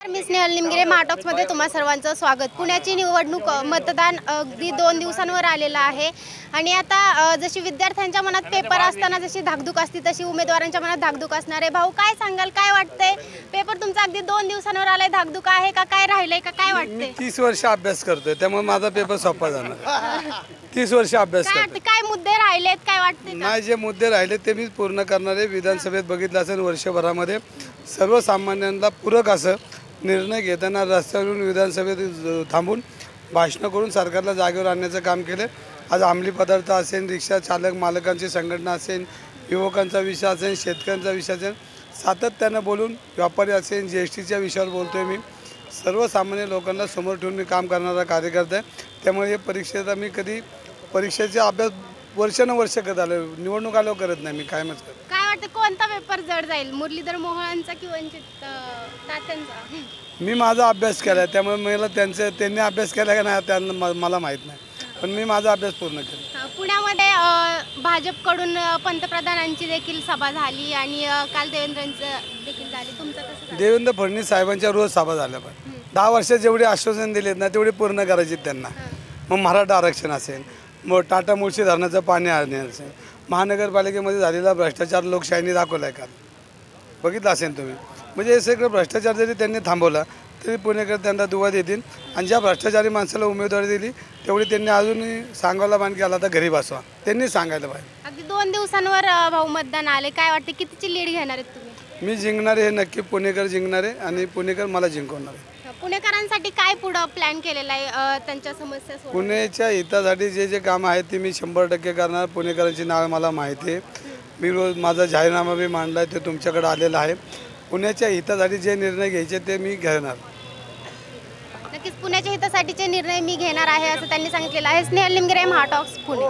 मी स्नेहल निमगिरे महाटॉक्समध्ये तुम्हा सर्वांचं स्वागत। पुण्याची निवडणूक मतदान अगदी 2 दिवसांवर आलेलं आहे आणि आता जशी विद्यार्थ्यांच्या मनात पेपर असताना जशी धाकधूक असते तशी उमेदवारांच्या मनात धाकधूक असणार आहे। भाऊ काय सांगाल, काय वाटतंय? पेपर तुमचा अगदी 2 दिवसांवर आलाय, धाकधूक आहे का, काय राहिलंय का, काय वाटतंय? मी 30 वर्ष अभ्यास करतोय त्यामुळे माझा पेपर सोपा जाणार। 30 वर्ष अभ्यास करतोय। काय मुद्दे राहिलेत, काय वाटतंय? नाही, जे मुद्दे राहिले ते मी पूर्ण करणार आहे। विधानसभेत बघितलं असेल वर्षभरामध्ये सर्वसामान्यांना पूरक असं निर्णय घेताना रस्त्यावरून विधानसभेत थांबून भाषणं करून सरकारला जागेवर आणण्याचं काम केलं। आज अंमली पदार्थ असेल, रिक्षा चालक मालकांची संघटना असेल, युवकांचा विषय असेल, शेतकऱ्यांचा विषय असेल, सातत्यानं बोलून व्यापारी असेल, GSTच्या विषयावर बोलतोय मी। सर्वसामान्य लोकांना समोर ठेवून मी काम करणारा कार्यकर्ता आहे। त्यामुळे हे परीक्षेचा मी कधी परीक्षेचा अभ्यास वर्षानुवर्ष करत आलो, निवडणूक आल्यावर करत नाही मी, कायमच करतो। काय वाटतं कोणता पेपर जड जाईल, मुरलीधर मोहोळांचा की वंचित तात्यांचा? मी माझा अभ्यास केला त्यामुळे मला त्यांनी अभ्यास केला का नाही त्यांना मला माहीत नाही, पण मी माझा अभ्यास पूर्ण केला। पुण्यामध्ये भाजपकडून पंतप्रधानांची देखील सभा झाली आणि काल देवेंद्रांचं देखील झाली, तुमचं कसं? देवेंद्र फडणवीस साहेबांच्या रोज सभा झाल्या पाहिजे। 10 वर्षात जेवढे आश्वासन दिलेत ना तेवढे पूर्ण करायचे त्यांना। मग मराठा आरक्षण असेल, मग टाटा मुळशी धरणाचं पाणी आणणे असेल, महानगरपालिकेमध्ये झालेला भ्रष्टाचार लोकशाहीने दाखवला आहे का, बघितलं असेल तुम्ही। म्हणजे हे सगळं भ्रष्टाचार जरी त्यांनी थांबवला तरी पुणेकर त्यांना दुवा देतील आणि ज्या भ्रष्टाचारी माणसाला उमेदवारी दिली तेवढी त्यांनी अजूनही सांगायला मान केला तर घरी बसवा, त्यांनी सांगायला पाहिजे। अगदी 2 दिवसांवर भाऊ मतदान आले, काय वाटते कितीची लीड घेणार आहेत तुम्ही? मी जिंकणार आहे, हे नक्की पुणेकर जिंकणार आहे आणि पुणेकर मला जिंकवणार आहे। पुणेकरांसाठी काय पुढं प्लॅन केलेला आहे त्यांच्या समस्या सोडवण्यासाठी? पुण्याच्या हितासाठी जे कामं आहेत ते मी 100% करणार। पुणेकरांची नाव मला माहिती आहे, मी रोज माझा जाहीरनामा बी मांडला आहे, ते तुमच्याकडे आलेला आहे। पुण्याच्या हितासाठी जे निर्णय घ्यायचे ते मी घेणार। नक्कीच पुण्याच्या हितासाठीचे निर्णय मी घेणार आहे असं त्यांनी सांगितलेलं आहे। स्नेहल निमगिरे, महाटॉक्स, पुणे।